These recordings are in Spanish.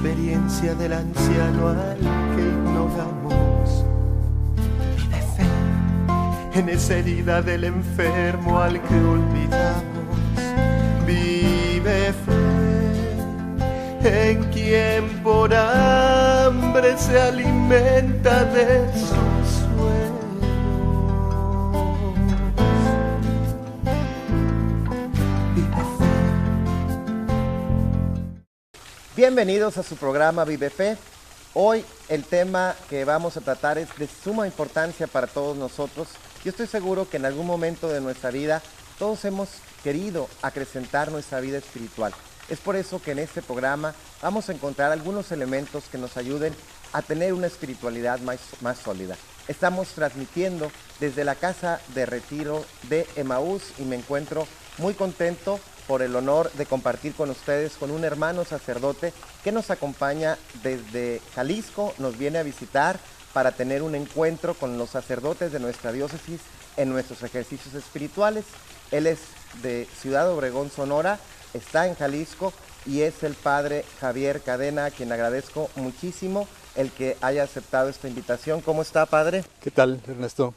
experiencia del anciano al que ignoramos. Vive fe en esa herida del enfermo al que olvidamos. Vive fe en quien por hambre se alimenta de sus sueños. Bienvenidos a su programa Vive Fe. Hoy el tema que vamos a tratar es de suma importancia para todos nosotros. Yo estoy seguro que en algún momento de nuestra vida todos hemos querido acrecentar nuestra vida espiritual. Es por eso que en este programa vamos a encontrar algunos elementos que nos ayuden a tener una espiritualidad más sólida. Estamos transmitiendo desde la casa de retiro de Emaús y me encuentro muy contento por el honor de compartir con ustedes con un hermano sacerdote que nos acompaña desde Jalisco, nos viene a visitar para tener un encuentro con los sacerdotes de nuestra diócesis en nuestros ejercicios espirituales. Él es de Ciudad Obregón, Sonora, está en Jalisco y es el padre Javier Cadena, a quien agradezco muchísimo el que haya aceptado esta invitación. ¿Cómo está, padre? ¿Qué tal, Ernesto?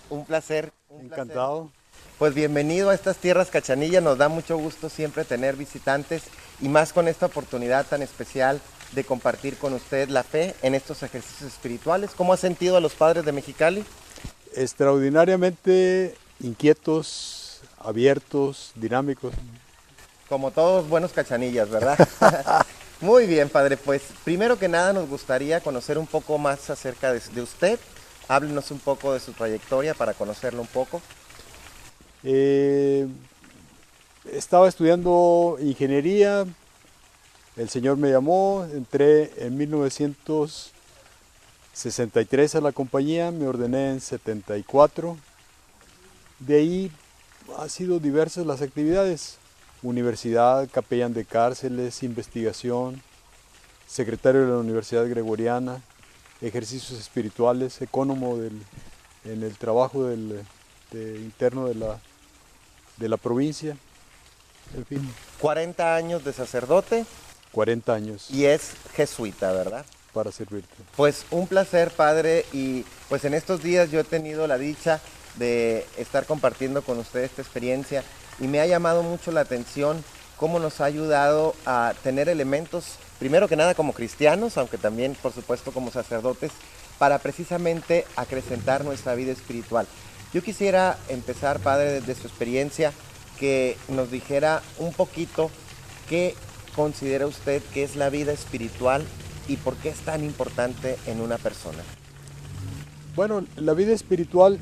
Un placer. Encantado. Pues bienvenido a estas tierras Cachanilla, nos da mucho gusto siempre tener visitantes y más con esta oportunidad tan especial de compartir con usted la fe en estos ejercicios espirituales. ¿Cómo ha sentido a los padres de Mexicali? Extraordinariamente inquietos, abiertos, dinámicos. Como todos buenos cachanillas, ¿verdad? Muy bien, padre, pues primero que nada nos gustaría conocer un poco más acerca de usted. Háblenos un poco de su trayectoria para conocerlo un poco. Estaba estudiando ingeniería, el Señor me llamó, entré en 1963 a la compañía, me ordené en 74. De ahí han sido diversas las actividades: universidad, capellán de cárceles, investigación, secretario de la Universidad Gregoriana, ejercicios espirituales, ecónomo en el trabajo interno de la provincia, en fin. 40 años de sacerdote. 40 años. Y es jesuita, ¿verdad? Para servirte. Pues un placer, padre, y pues en estos días yo he tenido la dicha de estar compartiendo con usted esta experiencia y me ha llamado mucho la atención cómo nos ha ayudado a tener elementos, primero que nada como cristianos, aunque también por supuesto como sacerdotes, para precisamente acrecentar nuestra vida espiritual. Yo quisiera empezar, padre, desde su experiencia, que nos dijera un poquito qué considera usted que es la vida espiritual y por qué es tan importante en una persona. Bueno, la vida espiritual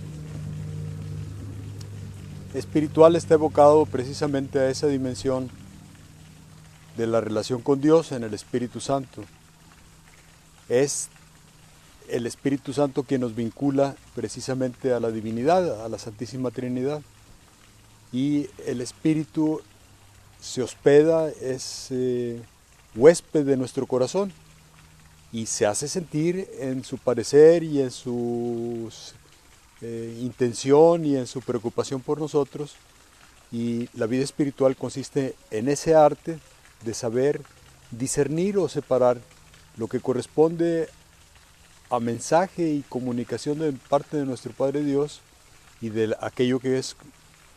está evocado precisamente a esa dimensión de la relación con Dios en el Espíritu Santo. Es el Espíritu Santo quien nos vincula precisamente a la divinidad, a la Santísima Trinidad. Y el Espíritu se hospeda, es huésped de nuestro corazón y se hace sentir en su parecer y en su intención y en su preocupación por nosotros. Y la vida espiritual consiste en ese arte de saber discernir o separar lo que corresponde a mensaje y comunicación de parte de nuestro Padre Dios y de aquello que es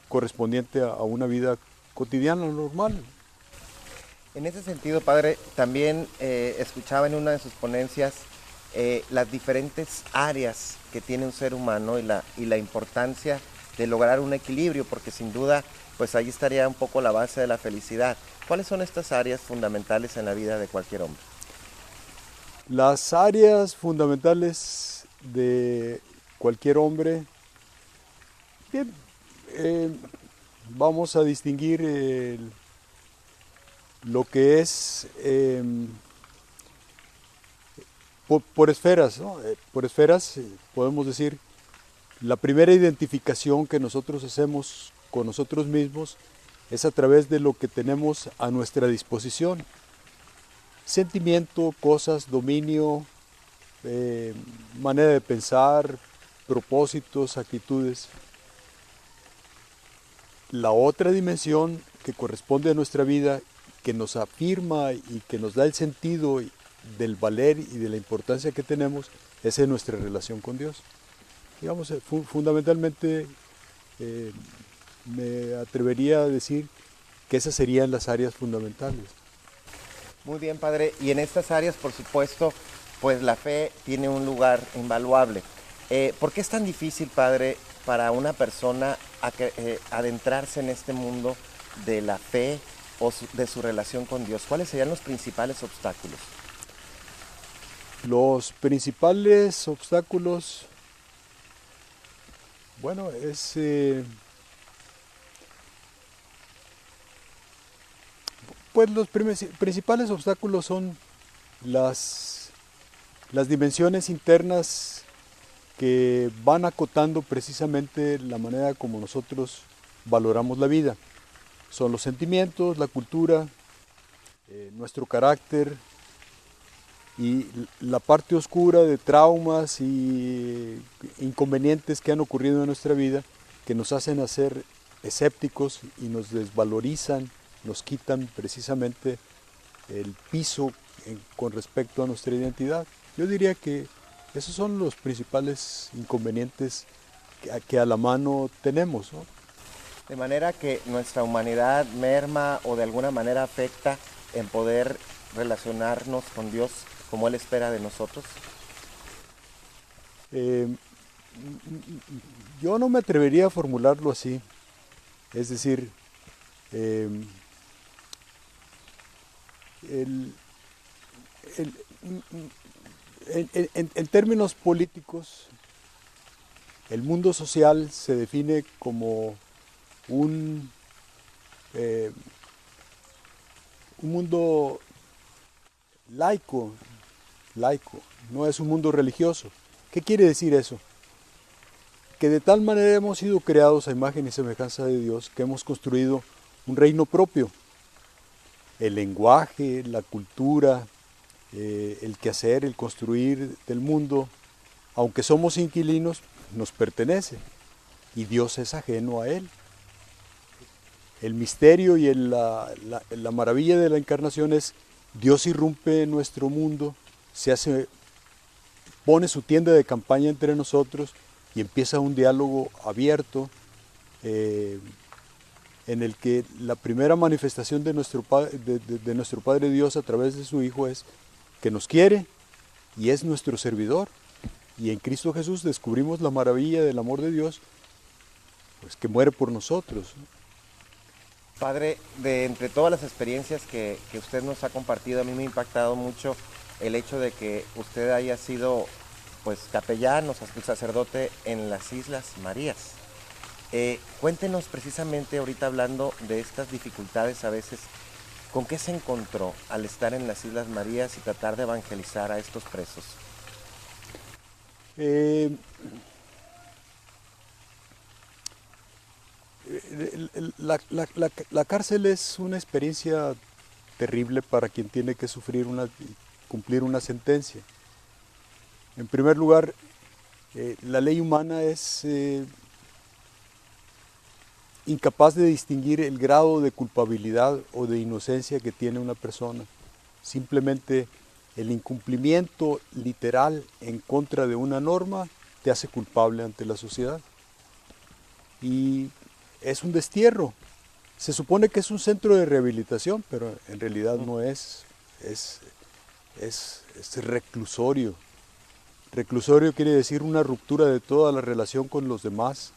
correspondiente a una vida cotidiana, normal. En ese sentido, padre, también escuchaba en una de sus ponencias las diferentes áreas que tiene un ser humano y la importancia de lograr un equilibrio, porque sin duda, pues ahí estaría un poco la base de la felicidad. ¿Cuáles son estas áreas fundamentales en la vida de cualquier hombre? Las áreas fundamentales de cualquier hombre, bien, vamos a distinguir lo que es por esferas, ¿no? Por esferas podemos decir, la primera identificación que nosotros hacemos con nosotros mismos es a través de lo que tenemos a nuestra disposición. Sentimiento, cosas, dominio, manera de pensar, propósitos, actitudes. La otra dimensión que corresponde a nuestra vida, que nos afirma y que nos da el sentido del valer y de la importancia que tenemos es en nuestra relación con Dios. Digamos, fundamentalmente me atrevería a decir que esas serían las áreas fundamentales. Muy bien, padre. Y en estas áreas, por supuesto, pues la fe tiene un lugar invaluable. ¿Por qué es tan difícil, padre, para una persona adentrarse en este mundo de la fe o de su relación con Dios? ¿Cuáles serían los principales obstáculos? Los principales obstáculos, bueno, pues los principales obstáculos son las dimensiones internas que van acotando precisamente la manera como nosotros valoramos la vida. Son los sentimientos, la cultura, nuestro carácter y la parte oscura de traumas y inconvenientes que han ocurrido en nuestra vida que nos hacen ser escépticos y nos desvalorizan, nos quitan precisamente el piso con respecto a nuestra identidad. Yo diría que esos son los principales inconvenientes que a la mano tenemos, ¿no? De manera que nuestra humanidad merma o de alguna manera afecta en poder relacionarnos con Dios como Él espera de nosotros. Yo no me atrevería a formularlo así. Es decir, en términos políticos, el mundo social se define como un mundo laico, no es un mundo religioso. ¿Qué quiere decir eso? Que de tal manera hemos sido creados a imagen y semejanza de Dios que hemos construido un reino propio. El lenguaje, la cultura, el quehacer, el construir del mundo, aunque somos inquilinos, nos pertenece y Dios es ajeno a él. El misterio y la maravilla de la encarnación es Dios irrumpe en nuestro mundo, pone su tienda de campaña entre nosotros y empieza un diálogo abierto en el que la primera manifestación de nuestro Padre Dios a través de su Hijo es que nos quiere y es nuestro servidor. Y en Cristo Jesús descubrimos la maravilla del amor de Dios, pues que muere por nosotros. Padre, de entre todas las experiencias que usted nos ha compartido, a mí me ha impactado mucho el hecho de que usted haya sido pues capellán o sacerdote en las Islas Marías. Cuéntenos precisamente ahorita hablando de estas dificultades a veces, ¿con qué se encontró al estar en las Islas Marías y tratar de evangelizar a estos presos? La cárcel es una experiencia terrible para quien tiene que cumplir una sentencia. En primer lugar, la ley humana es incapaz de distinguir el grado de culpabilidad o de inocencia que tiene una persona. Simplemente el incumplimiento literal en contra de una norma te hace culpable ante la sociedad. Y es un destierro. Se supone que es un centro de rehabilitación, pero en realidad no es. Es reclusorio. Reclusorio quiere decir una ruptura de toda la relación con los demás.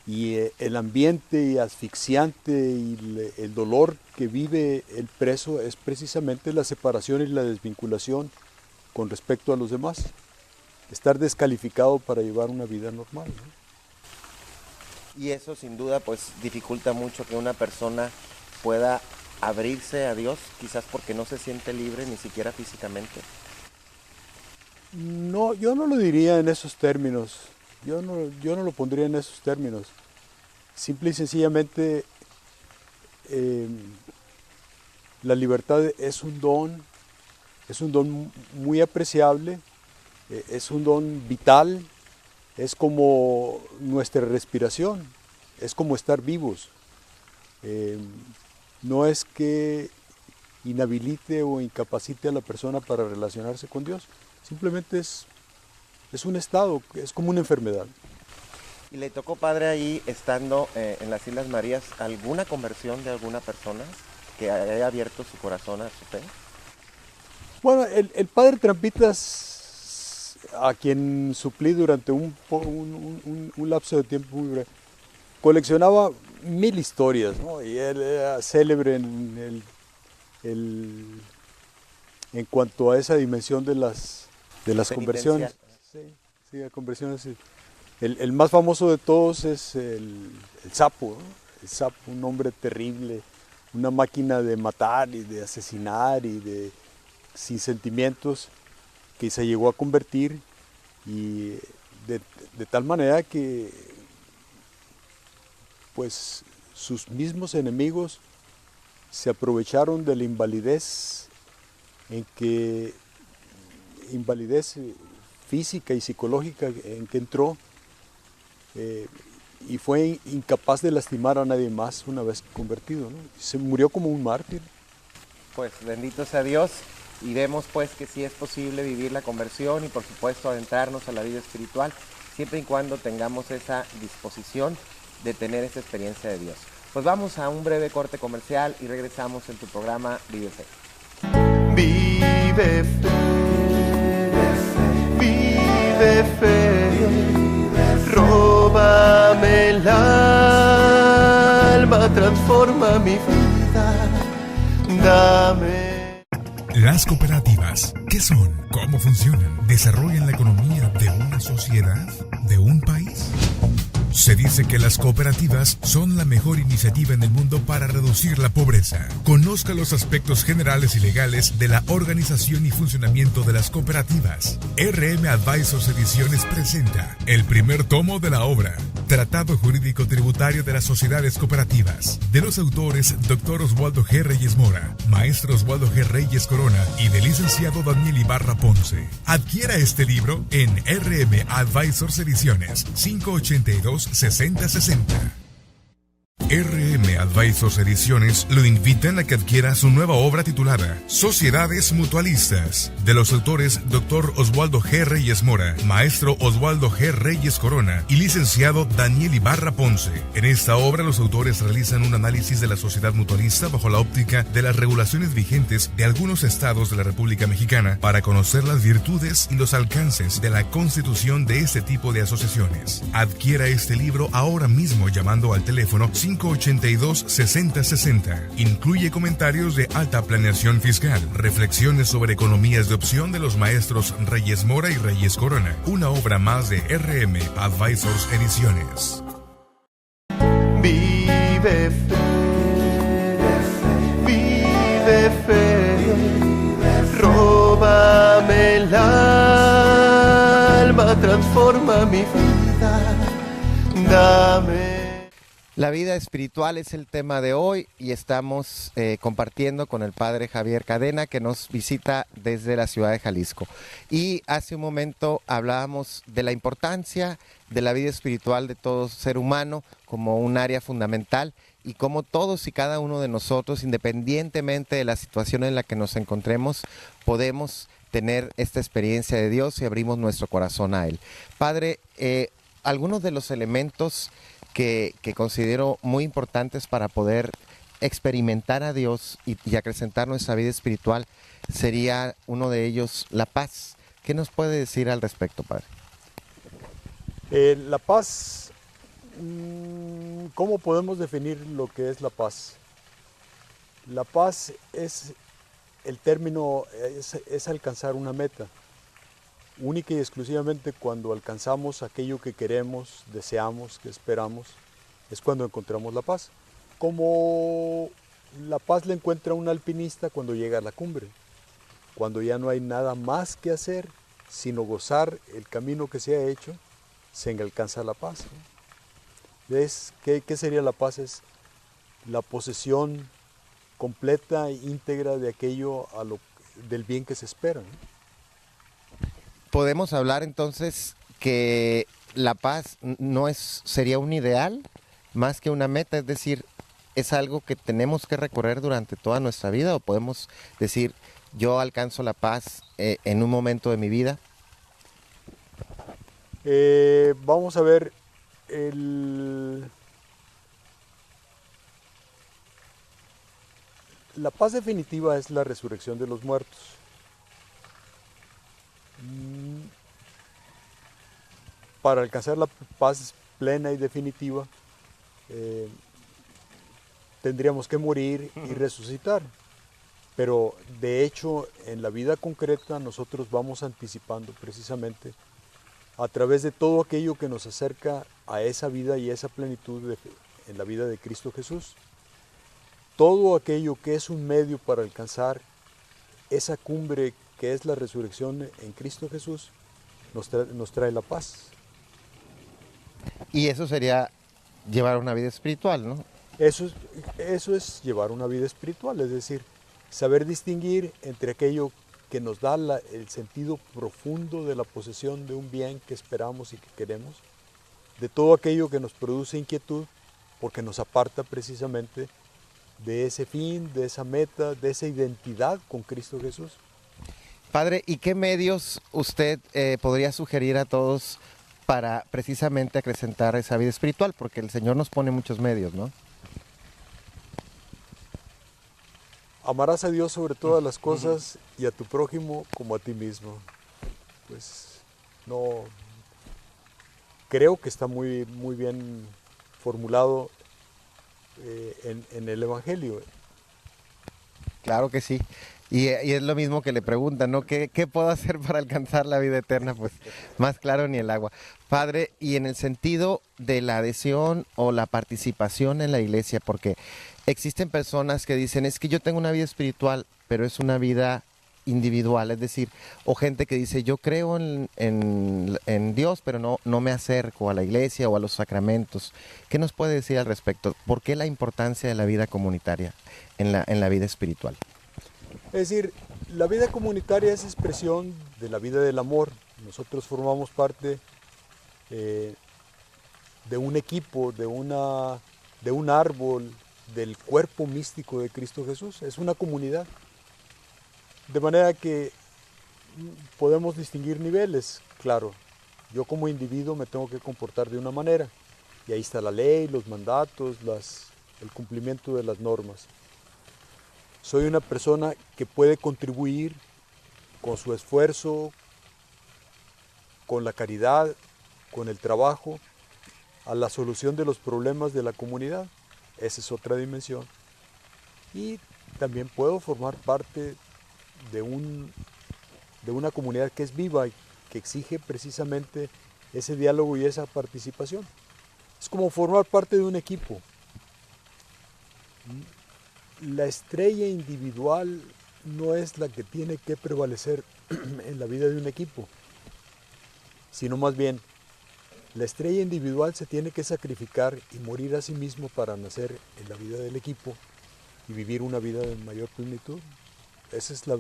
Y el ambiente asfixiante y el dolor que vive el preso es precisamente la separación y la desvinculación con respecto a los demás. Estar descalificado para llevar una vida normal, ¿no? Y eso sin duda pues dificulta mucho que una persona pueda abrirse a Dios, quizás porque no se siente libre ni siquiera físicamente. No, yo no lo diría en esos términos. Yo no lo pondría en esos términos. Simple y sencillamente la libertad es un don muy apreciable, es un don vital, es como nuestra respiración, es como estar vivos. no es que inhabilite o incapacite a la persona para relacionarse con Dios, simplemente es un estado, es como una enfermedad. ¿Y le tocó, padre, ahí estando en las Islas Marías alguna conversión de alguna persona que haya abierto su corazón a su fe? Bueno, el padre Trampitas, a quien suplí durante un lapso de tiempo muy breve, coleccionaba 1000 historias, ¿no? Y él era célebre en cuanto a esa dimensión de las conversiones. Sí, las conversiones. Sí. El más famoso de todos es el sapo, ¿no? El sapo, un hombre terrible, una máquina de matar y de asesinar y sin sentimientos, que se llegó a convertir, y de tal manera que pues sus mismos enemigos se aprovecharon de la invalidez física y psicológica en que entró, y fue incapaz de lastimar a nadie más una vez convertido, ¿no? Se murió como un mártir. Pues bendito sea Dios, y vemos pues que sí es posible vivir la conversión y por supuesto adentrarnos a la vida espiritual, siempre y cuando tengamos esa disposición de tener esa experiencia de Dios. Pues vamos a un breve corte comercial y regresamos en tu programa Vive Fe. Vive fe, vive fe, róbame el alma, transforma mi vida, dame. Las cooperativas, ¿qué son? ¿Cómo funcionan? ¿Desarrollan la economía de una sociedad? ¿De un país? Se dice que las cooperativas son la mejor iniciativa en el mundo para reducir la pobreza. Conozca los aspectos generales y legales de la organización y funcionamiento de las cooperativas. RM Advisors Ediciones presenta el primer tomo de la obra, Tratado Jurídico Tributario de las Sociedades Cooperativas, de los autores Dr. Oswaldo G. Reyes Mora, Maestro Oswaldo G. Reyes Corona y del licenciado Daniel Ibarra Ponce. Adquiera este libro en RM Advisors Ediciones, 582-6060. RM Advisors Ediciones lo invitan a que adquiera su nueva obra titulada Sociedades Mutualistas, de los autores Dr. Oswaldo G. Reyes Mora, Maestro Oswaldo G. Reyes Corona y licenciado Daniel Ibarra Ponce. En esta obra los autores realizan un análisis de la sociedad mutualista bajo la óptica de las regulaciones vigentes de algunos estados de la República Mexicana para conocer las virtudes y los alcances de la constitución de este tipo de asociaciones. Adquiera este libro ahora mismo llamando al teléfono 582-6060. Incluye comentarios de alta planeación fiscal, reflexiones sobre economías de opción de los maestros Reyes Mora y Reyes Corona. Una obra más de RM Advisors Ediciones. Vive fe, vive fe, róbame el alma, transforma mi vida, dame. La vida espiritual es el tema de hoy y estamos compartiendo con el padre Javier Cadena, que nos visita desde la ciudad de Jalisco. Y hace un momento hablábamos de la importancia de la vida espiritual de todo ser humano como un área fundamental y cómo todos y cada uno de nosotros, independientemente de la situación en la que nos encontremos, podemos tener esta experiencia de Dios y abrimos nuestro corazón a Él. Padre, algunos de los elementos que considero muy importantes para poder experimentar a Dios y acrecentar nuestra vida espiritual sería uno de ellos la paz. ¿Qué nos puede decir al respecto, padre? La paz, ¿cómo podemos definir lo que es la paz? La paz es el término, es alcanzar una meta. Única y exclusivamente cuando alcanzamos aquello que queremos, deseamos, que esperamos, es cuando encontramos la paz. Como la paz la encuentra un alpinista cuando llega a la cumbre, cuando ya no hay nada más que hacer, sino gozar el camino que se ha hecho, se alcanza la paz, ¿no? ¿Qué sería la paz? Es la posesión completa e íntegra de aquello del bien que se espera, ¿no? Podemos hablar entonces que la paz sería un ideal más que una meta, es decir, es algo que tenemos que recorrer durante toda nuestra vida, o podemos decir, yo alcanzo la paz en un momento de mi vida? Vamos a ver, la paz definitiva es la resurrección de los muertos. Para alcanzar la paz plena y definitiva, tendríamos que morir y resucitar. Pero de hecho, en la vida concreta, nosotros vamos anticipando precisamente a través de todo aquello que nos acerca a esa vida y esa plenitud en la vida de Cristo Jesús. Todo aquello que es un medio para alcanzar esa cumbre que es la resurrección en Cristo Jesús, nos trae la paz. Y eso sería llevar una vida espiritual, ¿no? Eso es llevar una vida espiritual, es decir, saber distinguir entre aquello que nos da el sentido profundo de la posesión de un bien que esperamos y que queremos, de todo aquello que nos produce inquietud, porque nos aparta precisamente de ese fin, de esa meta, de esa identidad con Cristo Jesús. Padre, ¿y qué medios usted podría sugerir a todos para precisamente acrecentar esa vida espiritual? Porque el Señor nos pone muchos medios, ¿no? Amarás a Dios sobre todas las cosas y a tu prójimo como a ti mismo. Pues no, creo que está muy, muy bien formulado en el Evangelio. Claro que sí. Y es lo mismo que le preguntan, ¿no? ¿Qué puedo hacer para alcanzar la vida eterna? Pues más claro ni el agua. Padre, y en el sentido de la adhesión o la participación en la iglesia, porque existen personas que dicen, es que yo tengo una vida espiritual, pero es una vida individual, es decir, o gente que dice, yo creo en Dios, pero no me acerco a la iglesia o a los sacramentos. ¿Qué nos puede decir al respecto? ¿Por qué la importancia de la vida comunitaria en la vida espiritual? Es decir, la vida comunitaria es expresión de la vida del amor. Nosotros formamos parte de un equipo, de un árbol, del cuerpo místico de Cristo Jesús. Es una comunidad. De manera que podemos distinguir niveles. Claro, yo como individuo me tengo que comportar de una manera. Y ahí está la ley, los mandatos, el cumplimiento de las normas. Soy una persona que puede contribuir con su esfuerzo, con la caridad, con el trabajo, a la solución de los problemas de la comunidad. Esa es otra dimensión. Y también puedo formar parte de una comunidad que es viva y que exige precisamente ese diálogo y esa participación. Es como formar parte de un equipo. La estrella individual no es la que tiene que prevalecer en la vida de un equipo, sino más bien la estrella individual se tiene que sacrificar y morir a sí mismo para nacer en la vida del equipo y vivir una vida de mayor plenitud. Esa es la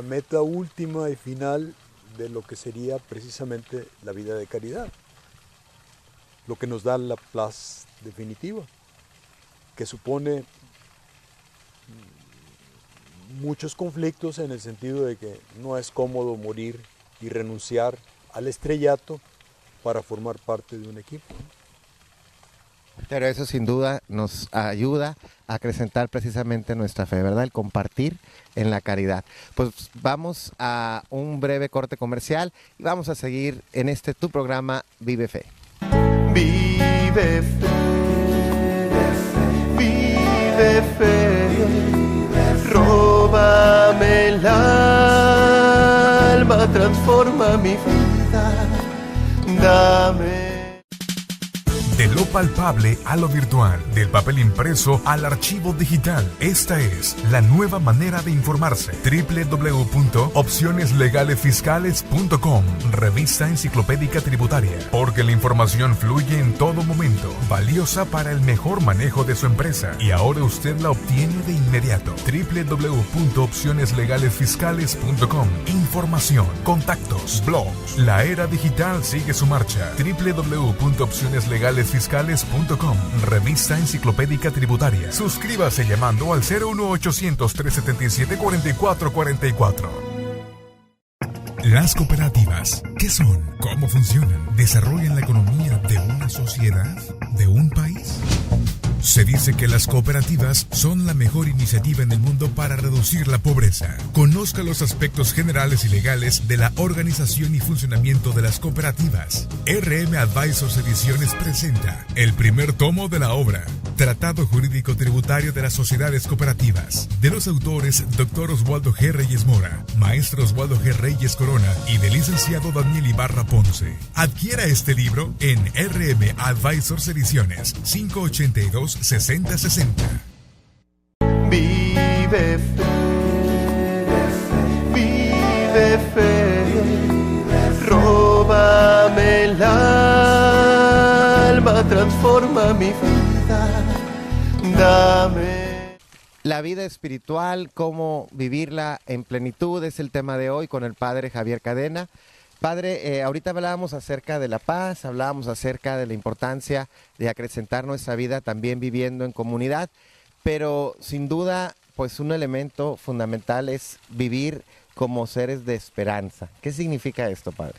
meta última y final de lo que sería precisamente la vida de caridad, lo que nos da la paz definitiva, que supone muchos conflictos en el sentido de que no es cómodo morir y renunciar al estrellato para formar parte de un equipo. Pero eso sin duda nos ayuda a acrecentar precisamente nuestra fe, ¿verdad? El compartir en la caridad. Pues vamos a un breve corte comercial y vamos a seguir en tu programa Vive Fe. Vive fe, vive fe, róbame el alma, transforma mi vida, dame. De lo palpable a lo virtual, del papel impreso al archivo digital. Esta es la nueva manera de informarse. www.opcioneslegalesfiscales.com, revista enciclopédica tributaria. Porque la información fluye en todo momento, valiosa para el mejor manejo de su empresa. Y ahora usted la obtiene de inmediato. www.opcioneslegalesfiscales.com. Información, contactos, blogs. La era digital sigue su marcha. www.opcioneslegalesfiscales.com. Fiscales.com, revista enciclopédica tributaria. Suscríbase llamando al 01800-377-4444. Las cooperativas, ¿qué son? ¿Cómo funcionan? ¿Desarrollan la economía de una sociedad? ¿De un país? Se dice que las cooperativas son la mejor iniciativa en el mundo para reducir la pobreza. Conozca los aspectos generales y legales de la organización y funcionamiento de las cooperativas. RM Advisors Ediciones presenta el primer tomo de la obra, Tratado Jurídico Tributario de las Sociedades Cooperativas, de los autores Dr. Oswaldo G. Reyes Mora, Maestro Oswaldo G. Reyes Corona y del licenciado Daniel Ibarra Ponce. Adquiera este libro en RM Advisors Ediciones, 582-6060. Vive fe, vive fe, róbame el alma, transforma mi vida, dame. La vida espiritual, cómo vivirla en plenitud, es el tema de hoy con el padre Javier Cadena. Padre, ahorita hablábamos acerca de la paz, hablábamos acerca de la importancia de acrecentar nuestra vida también viviendo en comunidad, pero sin duda, pues un elemento fundamental es vivir como seres de esperanza. ¿Qué significa esto, padre?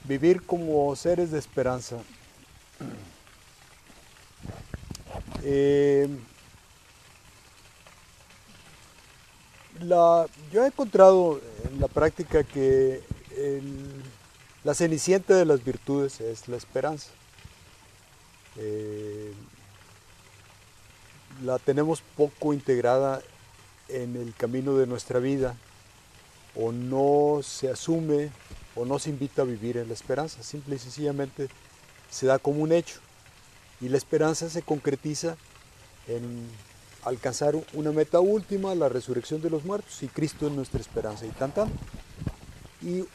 Vivir como seres de esperanza. Yo he encontrado en la práctica que la cenicienta de las virtudes es la esperanza. La tenemos poco integrada en el camino de nuestra vida, o no se asume o no se invita a vivir en la esperanza, simple y sencillamente se da como un hecho, y la esperanza se concretiza en alcanzar una meta última, la resurrección de los muertos, y Cristo es nuestra esperanza, y tan. Y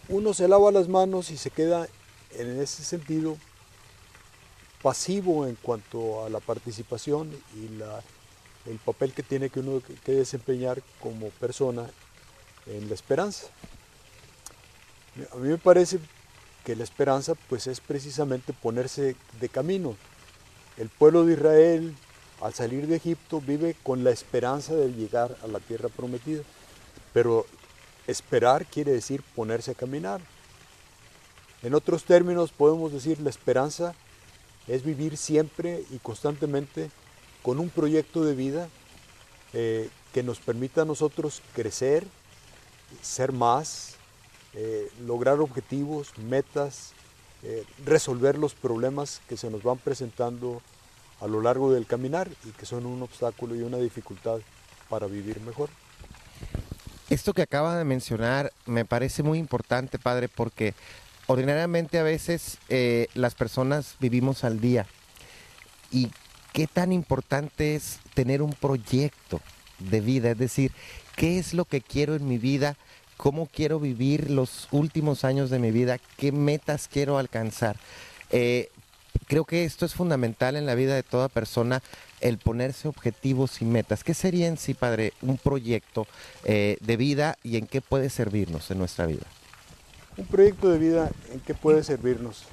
uno se lava las manos y se queda en ese sentido pasivo en cuanto a la participación y el papel que tiene que uno que desempeñar como persona en la esperanza. A mí me parece que la esperanza pues es precisamente ponerse de camino. El pueblo de Israel, al salir de Egipto, vive con la esperanza de llegar a la tierra prometida, pero esperar quiere decir ponerse a caminar. En otros términos podemos decir la esperanza es vivir siempre y constantemente con un proyecto de vida que nos permita a nosotros crecer, ser más, lograr objetivos, metas, resolver los problemas que se nos van presentando a lo largo del caminar y que son un obstáculo y una dificultad para vivir mejor. Esto que acaba de mencionar me parece muy importante, padre, porque ordinariamente a veces las personas vivimos al día. Y qué tan importante es tener un proyecto de vida, es decir, qué es lo que quiero en mi vida, cómo quiero vivir los últimos años de mi vida, qué metas quiero alcanzar. Creo que esto es fundamental en la vida de toda persona, el ponerse objetivos y metas. ¿Qué sería en sí, padre, un proyecto de vida y en qué puede servirnos en nuestra vida? Un proyecto de vida, ¿en qué puede servirnos?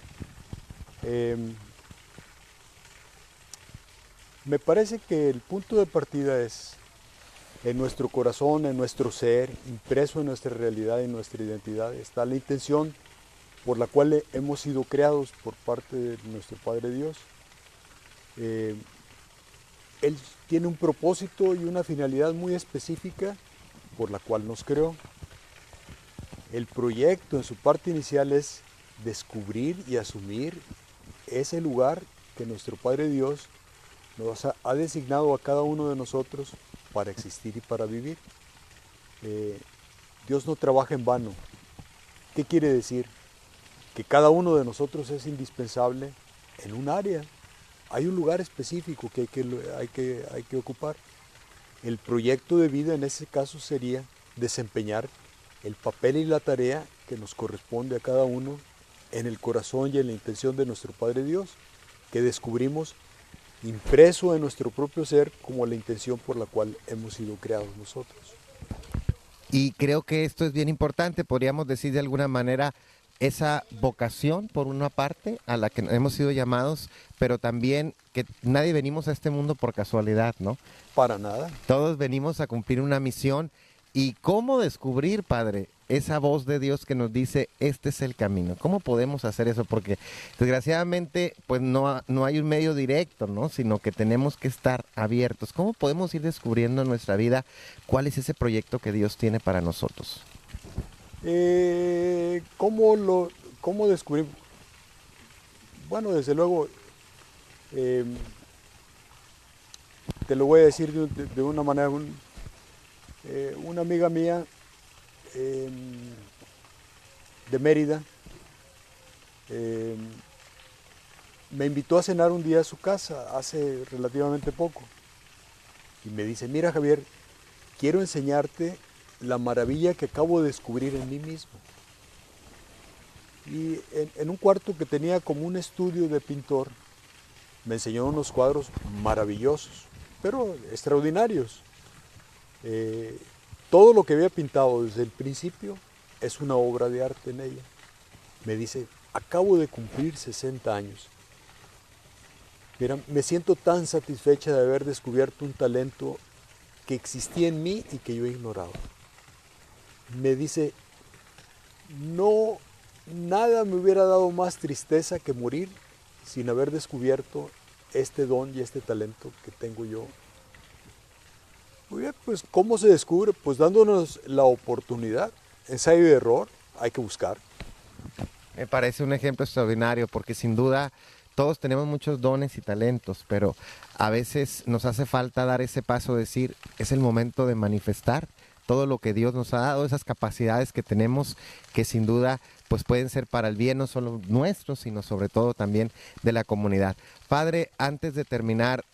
Me parece que el punto de partida es en nuestro corazón, en nuestro ser, impreso en nuestra realidad y nuestra identidad, está la intención por la cual hemos sido creados por parte de nuestro Padre Dios. Él tiene un propósito y una finalidad muy específica por la cual nos creó. El proyecto en su parte inicial es descubrir y asumir ese lugar que nuestro Padre Dios nos ha designado a cada uno de nosotros para existir y para vivir. Dios no trabaja en vano. ¿Qué quiere decir? Que cada uno de nosotros es indispensable en un área. Hay un lugar específico que hay que ocupar. El proyecto de vida en ese caso sería desempeñar el papel y la tarea que nos corresponde a cada uno en el corazón y en la intención de nuestro Padre Dios, que descubrimos impreso en nuestro propio ser como la intención por la cual hemos sido creados nosotros. Y creo que esto es bien importante, podríamos decir de alguna manera, esa vocación por una parte a la que hemos sido llamados, pero también que nadie venimos a este mundo por casualidad, ¿no? Para nada. Todos venimos a cumplir una misión. ¿Y cómo descubrir, Padre, esa voz de Dios que nos dice, este es el camino? ¿Cómo podemos hacer eso? Porque desgraciadamente pues no hay un medio directo, ¿no? Sino que tenemos que estar abiertos. ¿Cómo podemos ir descubriendo en nuestra vida cuál es ese proyecto que Dios tiene para nosotros? ¿Cómo descubrir? Bueno, desde luego, te lo voy a decir de una manera. Una amiga mía de Mérida me invitó a cenar un día a su casa hace relativamente poco y me dice, mira Javier, quiero enseñarte la maravilla que acabo de descubrir en mí mismo. Y en un cuarto que tenía como un estudio de pintor, me enseñó unos cuadros maravillosos, pero extraordinarios. Todo lo que había pintado desde el principio es una obra de arte en ella. Me dice, acabo de cumplir 60 años. Mira, me siento tan satisfecha de haber descubierto un talento que existía en mí y que yo he ignorado. Me dice, no, nada me hubiera dado más tristeza que morir sin haber descubierto este don y este talento que tengo yo. Muy bien, pues ¿cómo se descubre? Pues dándonos la oportunidad, ensayo y error, hay que buscar. Me parece un ejemplo extraordinario porque sin duda todos tenemos muchos dones y talentos, pero a veces nos hace falta dar ese paso, decir, es el momento de manifestar todo lo que Dios nos ha dado, esas capacidades que tenemos que sin duda pues pueden ser para el bien no solo nuestro, sino sobre todo también de la comunidad. Padre, antes de terminar,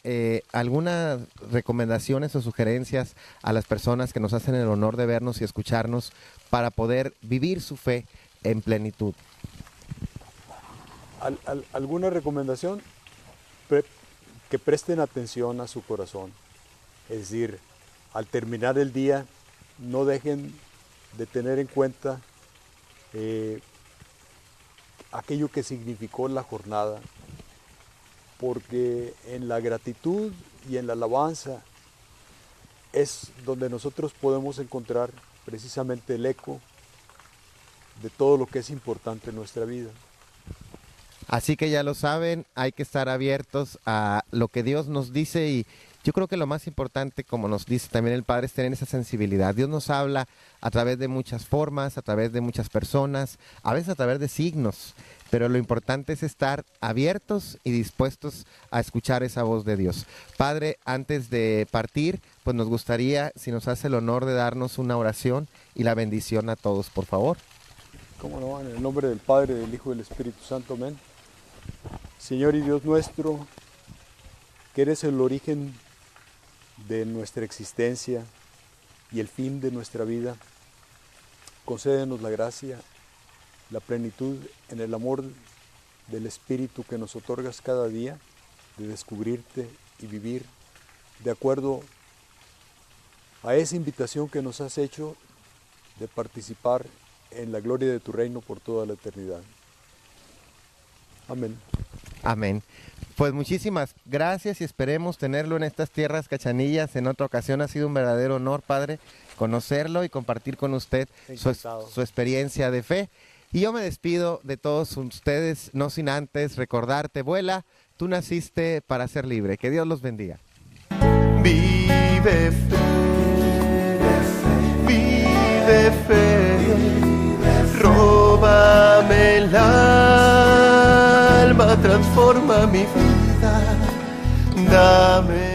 ¿algunas recomendaciones o sugerencias a las personas que nos hacen el honor de vernos y escucharnos para poder vivir su fe en plenitud? ¿Alguna recomendación? Que presten atención a su corazón. Es decir, al terminar el día, no dejen de tener en cuenta aquello que significó la jornada, porque en la gratitud y en la alabanza es donde nosotros podemos encontrar precisamente el eco de todo lo que es importante en nuestra vida. Así que ya lo saben, hay que estar abiertos a lo que Dios nos dice y yo creo que lo más importante, como nos dice también el Padre, es tener esa sensibilidad. Dios nos habla a través de muchas formas, a través de muchas personas, a veces a través de signos, pero lo importante es estar abiertos y dispuestos a escuchar esa voz de Dios. Padre, antes de partir, pues nos gustaría, si nos hace el honor de darnos una oración y la bendición a todos, por favor. Cómo no, en el nombre del Padre, del Hijo y del Espíritu Santo, amén. Señor y Dios nuestro, que eres el origen de nuestra existencia y el fin de nuestra vida, concédenos la gracia, la plenitud en el amor del Espíritu que nos otorgas cada día, de descubrirte y vivir de acuerdo a esa invitación que nos has hecho de participar en la gloria de tu reino por toda la eternidad. Amén. Amén. Pues muchísimas gracias y esperemos tenerlo en estas tierras cachanillas en otra ocasión. Ha sido un verdadero honor, Padre, conocerlo y compartir con usted su experiencia de fe. Y yo me despido de todos ustedes, no sin antes recordarte, vuela, tú naciste para ser libre. Que Dios los bendiga. Vive fe, vive fe, róbame el alma, transforma mi vida, dame